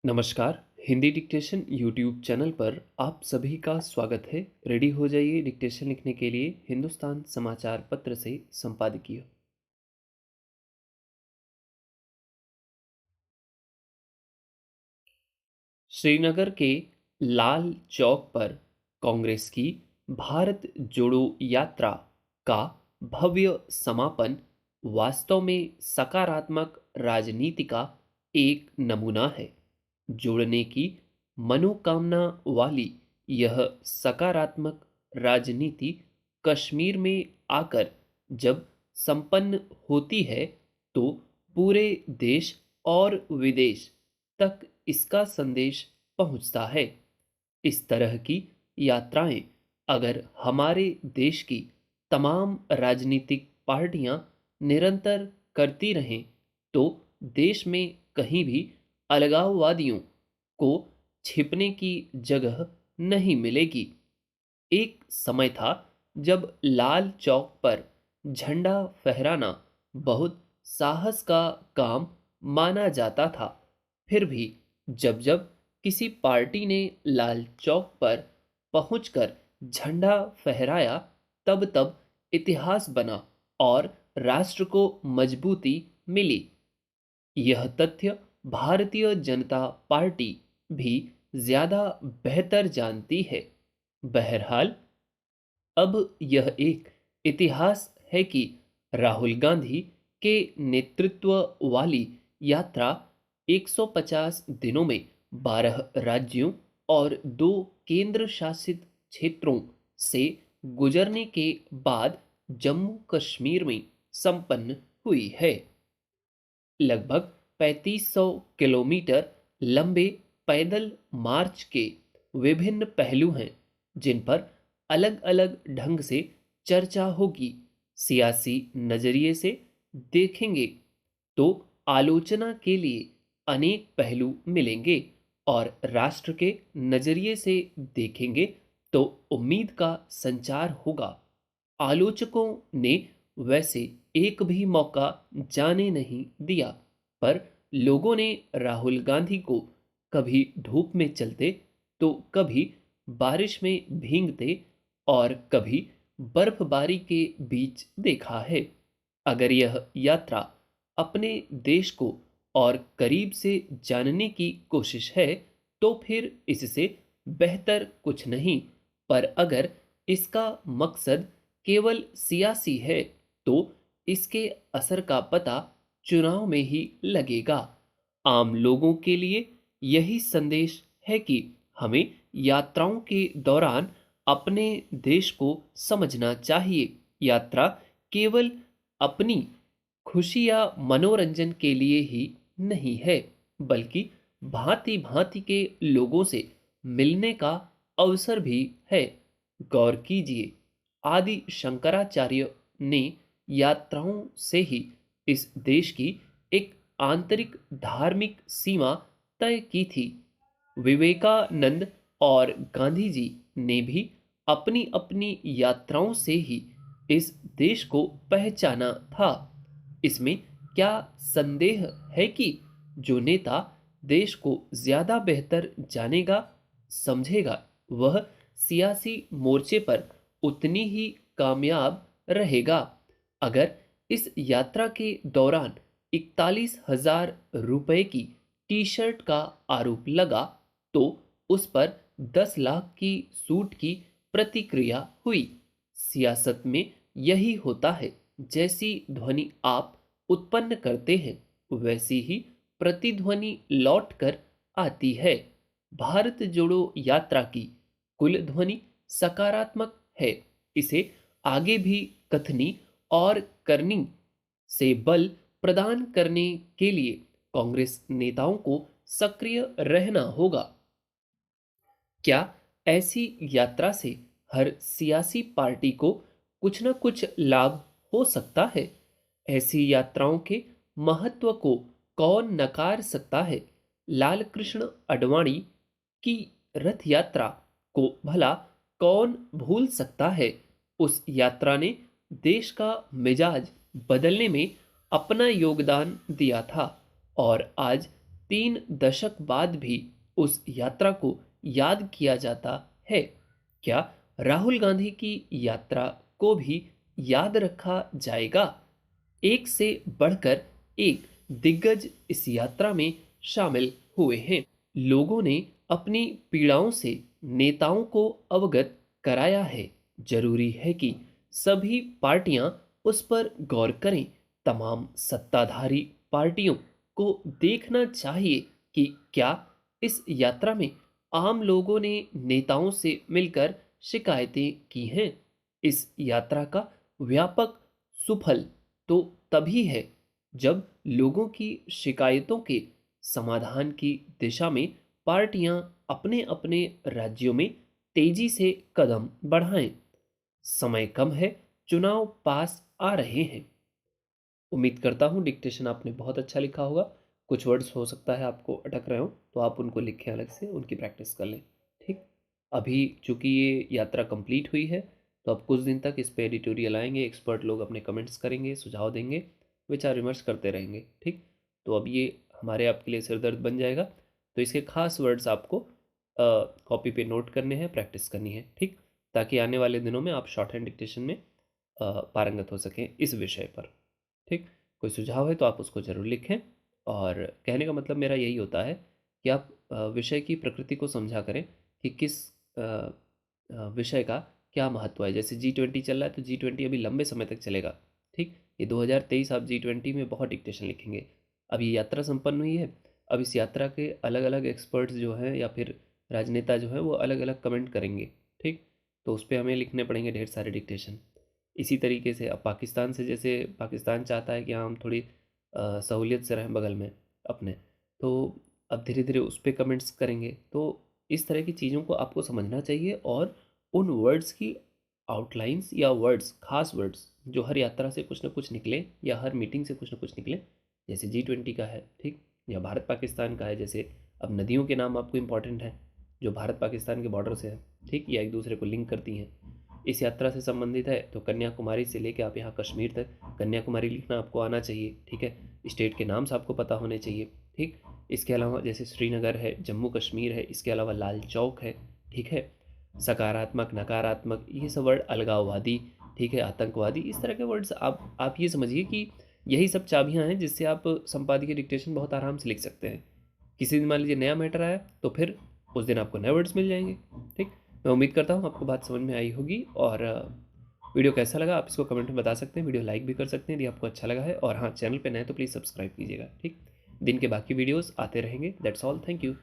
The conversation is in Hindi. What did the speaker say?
नमस्कार। हिंदी डिक्टेशन यूट्यूब चैनल पर आप सभी का स्वागत है। रेडी हो जाइए डिक्टेशन लिखने के लिए हिंदुस्तान समाचार पत्र से संपादकीय। श्रीनगर के लाल चौक पर कांग्रेस की भारत जोड़ो यात्रा का भव्य समापन वास्तव में सकारात्मक राजनीति का एक नमूना है। जोड़ने की मनोकामना वाली यह सकारात्मक राजनीति कश्मीर में आकर जब संपन्न होती है तो पूरे देश और विदेश तक इसका संदेश पहुंचता है। इस तरह की यात्राएं अगर हमारे देश की तमाम राजनीतिक पार्टियां निरंतर करती रहें तो देश में कहीं भी अलगाववादियों को छिपने की जगह नहीं मिलेगी। एक समय था जब लाल चौक पर झंडा फहराना बहुत साहस का काम माना जाता था। फिर भी जब किसी पार्टी ने लाल चौक पर पहुंचकर झंडा फहराया तब इतिहास बना और राष्ट्र को मजबूती मिली। यह तथ्य भारतीय जनता पार्टी भी ज्यादा बेहतर जानती है। बहरहाल, अब यह एक इतिहास है कि राहुल गांधी के नेतृत्व वाली यात्रा 150 दिनों में 12 राज्यों और 2 केंद्र शासित क्षेत्रों से गुजरने के बाद जम्मू कश्मीर में संपन्न हुई है। लगभग 3500 किलोमीटर लंबे पैदल मार्च के विभिन्न पहलू हैं जिन पर अलग-अलग ढंग से चर्चा होगी। सियासी नजरिए से देखेंगे तो आलोचना के लिए अनेक पहलू मिलेंगे और राष्ट्र के नजरिए से देखेंगे तो उम्मीद का संचार होगा। आलोचकों ने वैसे एक भी मौका जाने नहीं दिया, पर लोगों ने राहुल गांधी को कभी धूप में चलते तो कभी बारिश में भीगते और कभी बर्फबारी के बीच देखा है। अगर यह यात्रा अपने देश को और करीब से जानने की कोशिश है तो फिर इससे बेहतर कुछ नहीं। पर अगर इसका मकसद केवल सियासी है तो इसके असर का पता चुनाव में ही लगेगा। आम लोगों के लिए यही संदेश है कि हमें यात्राओं के दौरान अपने देश को समझना चाहिए। यात्रा केवल अपनी खुशी या मनोरंजन के लिए ही नहीं है, बल्कि भांति-भांति के लोगों से मिलने का अवसर भी है। गौर कीजिए, आदि शंकराचार्य ने यात्राओं से ही इस देश की एक आंतरिक धार्मिक सीमा तय की थी। विवेकानंद और गांधी जी ने भी अपनी अपनी यात्राओं से ही इस देश को पहचाना था। इसमें क्या संदेह है कि जो नेता देश को ज्यादा बेहतर जानेगा, समझेगा, वह सियासी मोर्चे पर उतनी ही कामयाब रहेगा। अगर इस यात्रा के दौरान 41,000 रुपए की टी शर्ट का आरोप लगा तो उस पर 10 लाख की सूट की प्रतिक्रिया हुई। सियासत में यही होता है, जैसी ध्वनि आप उत्पन्न करते हैं वैसी ही प्रतिध्वनि लौट कर आती है। भारत जोड़ो यात्रा की कुल ध्वनि सकारात्मक है। इसे आगे भी कथनी और करनी से बल प्रदान करने के लिए कांग्रेस नेताओं को सक्रिय रहना होगा। क्या ऐसी यात्रा से हर सियासी पार्टी को कुछ न कुछ लाभ हो सकता है? ऐसी यात्राओं के महत्व को कौन नकार सकता है? लाल कृष्ण आडवाणी की रथ यात्रा को भला कौन भूल सकता है? उस यात्रा ने देश का मिजाज बदलने में अपना योगदान दिया था और आज 3 दशक बाद भी उस यात्रा को याद किया जाता है। क्या राहुल गांधी की यात्रा को भी याद रखा जाएगा? एक से बढ़कर एक दिग्गज इस यात्रा में शामिल हुए हैं। लोगों ने अपनी पीड़ाओं से नेताओं को अवगत कराया है। जरूरी है कि सभी पार्टियां उस पर गौर करें। तमाम सत्ताधारी पार्टियों को देखना चाहिए कि क्या इस यात्रा में आम लोगों ने नेताओं से मिलकर शिकायतें की हैं। इस यात्रा का व्यापक सुफल तो तभी है जब लोगों की शिकायतों के समाधान की दिशा में पार्टियां अपने अपने राज्यों में तेजी से कदम बढ़ाएं। समय कम है, चुनाव पास आ रहे हैं। उम्मीद करता हूँ डिक्टेशन आपने बहुत अच्छा लिखा होगा। कुछ वर्ड्स हो सकता है आपको अटक रहे हो, तो आप उनको लिखें अलग से, उनकी प्रैक्टिस कर लें। ठीक। अभी चूंकि ये यात्रा कंप्लीट हुई है, तो अब कुछ दिन तक इस पे एडिटोरियल आएंगे, एक्सपर्ट लोग अपने कमेंट्स करेंगे, सुझाव देंगे, विचार विमर्श करते रहेंगे। ठीक। तो अब ये हमारे आपके लिए सिरदर्द बन जाएगा, तो इसके खास वर्ड्स आपको कॉपी पे नोट करने हैं, प्रैक्टिस करनी है। ठीक। ताकि आने वाले दिनों में आप शॉर्ट हैंड डिक्टेशन में पारंगत हो सकें इस विषय पर। ठीक। कोई सुझाव है तो आप उसको ज़रूर लिखें। और कहने का मतलब मेरा यही होता है कि आप विषय की प्रकृति को समझा करें कि किस विषय का क्या महत्व है। जैसे G20 चल रहा है, तो G20 अभी लंबे समय तक चलेगा। ठीक। ये 2023 आप G20 में बहुत डिक्टेशन लिखेंगे। अब ये यात्रा संपन्न हुई है, अब इस यात्रा के अलग अलग एक्सपर्ट्स जो हैं या फिर राजनेता जो हैं वो अलग अलग कमेंट करेंगे। ठीक। तो उस पर हमें लिखने पड़ेंगे ढेर सारे डिक्टेशन। इसी तरीके से अब पाकिस्तान से, जैसे पाकिस्तान चाहता है कि हाँ हम थोड़ी सहूलियत से रहें बगल में अपने, तो अब धीरे धीरे उस पर कमेंट्स करेंगे। तो इस तरह की चीज़ों को आपको समझना चाहिए और उन वर्ड्स की आउटलाइंस या वर्ड्स, खास वर्ड्स जो हर यात्रा से कुछ ना कुछ निकले या हर मीटिंग से कुछ ना कुछ निकले, जैसे G20 का है, ठीक, या भारत पाकिस्तान का है। जैसे अब नदियों के नाम आपको इम्पॉर्टेंट हैं जो भारत पाकिस्तान के बॉर्डर से है, ठीक, या एक दूसरे को लिंक करती हैं। इस यात्रा से संबंधित है तो कन्याकुमारी से लेकर आप यहाँ कश्मीर तक कन्याकुमारी लिखना आपको आना चाहिए। ठीक है। स्टेट के नाम से आपको पता होने चाहिए। ठीक। इसके अलावा जैसे श्रीनगर है, जम्मू कश्मीर है, इसके अलावा लाल चौक है। ठीक है। सकारात्मक, नकारात्मक, ये सब वर्ड, अलगाववादी, ठीक है, आतंकवादी, इस तरह के वर्ड्स आप ये समझिए कि यही सब चाबियां हैं जिससे आप संपादकीय डिक्टेशन बहुत आराम से लिख सकते हैं। किसी दिन मान लीजिए नया मैटर आया तो फिर उस दिन आपको नए वर्ड्स मिल जाएंगे। ठीक। मैं उम्मीद करता हूँ आपको बात समझ में आई होगी। और वीडियो कैसा लगा आप इसको कमेंट में बता सकते हैं। वीडियो लाइक भी कर सकते हैं यदि आपको अच्छा लगा है। और हाँ, चैनल पे नए तो प्लीज़ सब्सक्राइब कीजिएगा। ठीक। दिन के बाकी वीडियोस आते रहेंगे। That's all. Thank you.